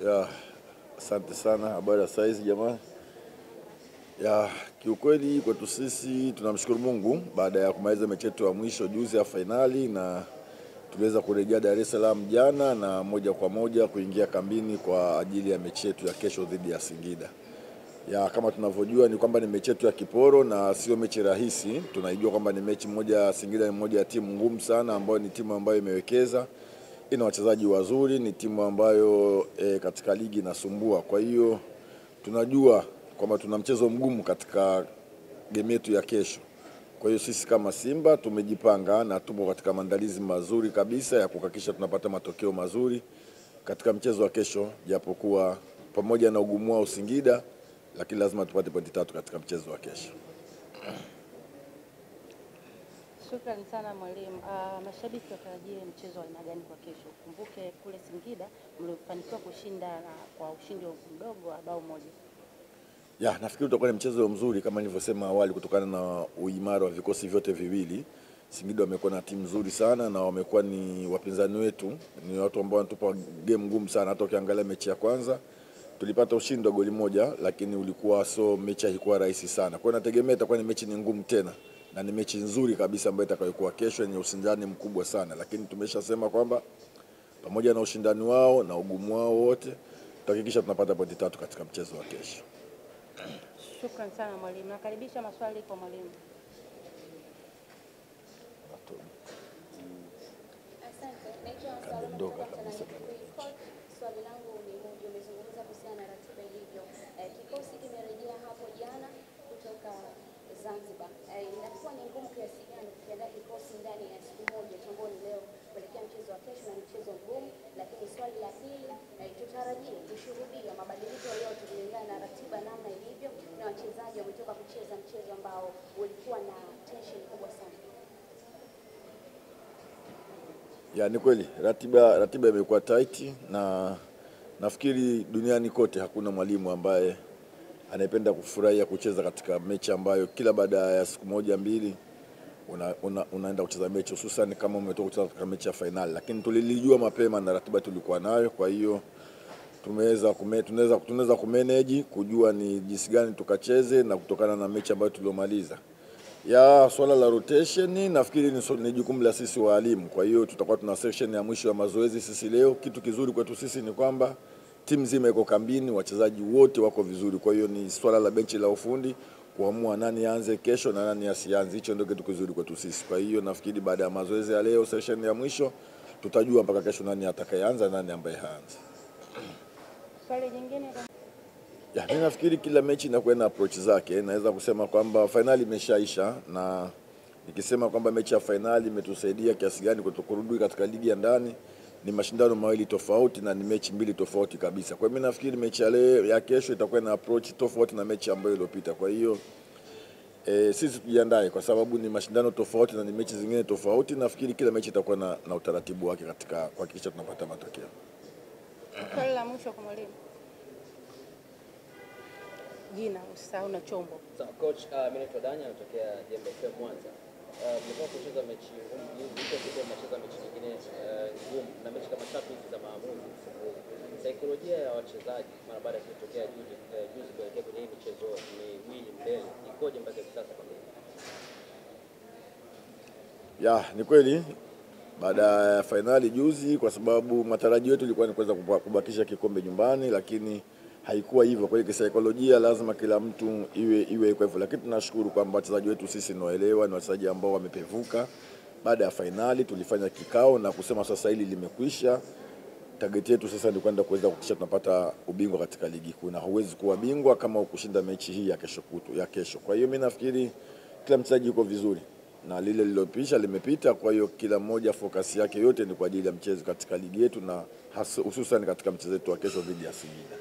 Ya, asante sana. Habari ya saizi jamani. Ya, kiukweli kwetu sisi tunamshukuru Mungu baada ya kumaliza mechi yetu ya mwisho juzi ya finali, na tuliweza kurejea Dar es Salaam jana na moja kwa moja kuingia kambini kwa ajili ya mechi yetu ya kesho dhidi ya Singida. Ya, kama tunavyojua ni kwamba ni mechi yetu ya kiporo na sio mechi rahisi. Tunaijua kwamba ni mechi moja, Singida ni moja ya timu ngumu sana, ambayo ni timu ambayo imewekeza, ina wachezaji wazuri, ni timu ambayo katika ligi inasumbua. Kwa hiyo tunajua kwamba tuna mchezo mgumu katika game yetu ya kesho. Kwa hiyo sisi kama Simba tumejipanga na tupo katika maandalizi mazuri kabisa ya kuhakikisha tunapata matokeo mazuri katika mchezo wa kesho, japokuwa pamoja na ugumu wa Singida, lakini lazima tupate pointi 3 katika mchezo wa kesho. Shukrani sana mwalimu. Mashabiki watarajie mchezo wa aina gani kwa kesho? Kumbuke kule Singida mlifanikiwa kushinda kwa ushindi mdogo wa bao moja. Ya, nafikiri utakuwa ni mchezo mzuri kama nilivyosema awali, kutokana na uimara wa vikosi vyote viwili. Singida wamekuwa na timu nzuri sana na wamekuwa ni wapinzani wetu, ni watu ambao wanatupa game ngumu sana. Hata ukiangalia mechi ya kwanza tulipata ushindi wa goli moja, lakini ulikuwa mechi haikuwa rahisi sana. Kwa hiyo nategemea itakuwa ni mechi ngumu tena, na ni mechi nzuri kabisa ambayo itakayokuwa kesho, yenye ushindani mkubwa sana. Lakini tumeshasema kwamba pamoja na ushindani wao na ugumu wao wote, tutahakikisha tunapata pointi 3 katika mchezo wa kesho. Shukrani sana mwalimu. Nakaribisha maswali kwa mwalimu. Asante. Naitwa Salome kutoka Tanzania. Swali langu ni moja, umezungumza kuhusiana na ratiba ilivyo. Kikosi kimerejea hapo jana kutoka Zanzibar. Inakuwa ni ngumu kiasi gani kukiandaa kikosi ndani ya siku moja tumboni leo kuelekea mchezo wa kesho, na mchezo mgumu? Lakini swali la pili, tutarajie kushuhudia mabadiliko yoyote kulingana na ratiba namna ilivyo, na wachezaji wametoka kucheza mchezo ambao ulikuwa na tension kubwa sana? Ya, ni kweli ratiba imekuwa tight, na nafikiri duniani kote hakuna mwalimu ambaye anayependa kufurahia kucheza katika mechi ambayo kila baada ya siku moja mbili unaenda kucheza mechi, hususan kama umetoka kucheza katika mechi ya finali. Lakini tulilijua mapema na ratiba tulikuwa nayo, kwa hiyo tunaweza kumanage kujua ni jinsi gani tukacheze na kutokana na mechi ambayo tuliomaliza. Ya, swala la rotation nafikiri ni jukumu la sisi walimu. Kwa hiyo tutakuwa tuna section ya mwisho ya mazoezi sisi leo. Kitu kizuri kwetu sisi ni kwamba timu nzima iko kambini, wachezaji wote wako vizuri. Kwa hiyo ni swala la benchi la ufundi kuamua nani aanze kesho na nani asianze. Hicho ndio kitu kizuri kwetu sisi. Kwa hiyo nafikiri baada ya mazoezi ya leo, section ya mwisho, tutajua mpaka kesho nani atakayeanza, nani ambaye haanzi. Swali jingine. Ya, mimi nafikiri kila mechi inakuwa na approach zake. Naweza kusema kwamba finali imeshaisha, na nikisema kwamba mechi ya finali imetusaidia kiasi gani kutokurudi katika ligi ya ndani, ni mashindano mawili tofauti na ni mechi mbili tofauti kabisa. Kwa hiyo mimi nafikiri mechi ya leo ya kesho itakuwa na approach tofauti na mechi ambayo iliyopita. Kwa hiyo sisi tujiandae, kwa sababu ni mashindano tofauti na ni mechi zingine tofauti. Nafikiri kila mechi itakuwa na utaratibu wake katika kuhakikisha tunapata matokeo. Swali la mwisho kwa mwalimu. Jina usisahau na chombo. Sawa coach, mimi naitwa Danya, natokea Jembe FM Mwanza. Mlikuwa kucheza mechi ngumu, ndipo mnacheza mechi nyingine ngumu na mechi kama 3 hizi za maamuzi. Saikolojia ya wachezaji mara baada ya kutokea juzi kuelekea kwenye hii michezo miwili mbele ikoje mpaka sasa kwa mimi? Ya, ni kweli baada ya finali juzi, kwa sababu matarajio yetu ilikuwa ni kuweza kubakisha kikombe nyumbani, lakini haikuwa hivyo. Kwa hiyo kisaikolojia lazima kila mtu iwe kwa hivyo, lakini tunashukuru kwamba wachezaji wetu sisi tunaoelewa, ni wachezaji ambao wamepevuka. Baada ya finali tulifanya kikao na kusema sasa hili limekwisha. Target yetu sasa ni kwenda kuweza kuhakikisha tunapata ubingwa katika ligi kuu, na huwezi kuwa bingwa kama ukushinda mechi hii ya kesho. Kwa hiyo mimi nafikiri kila mchezaji yuko vizuri na lile lilopisha limepita. Kwa hiyo kila mmoja focus yake yote ni kwa ajili ya mchezo katika ligi yetu, na hususan katika mchezo wetu wa kesho dhidi ya Singida.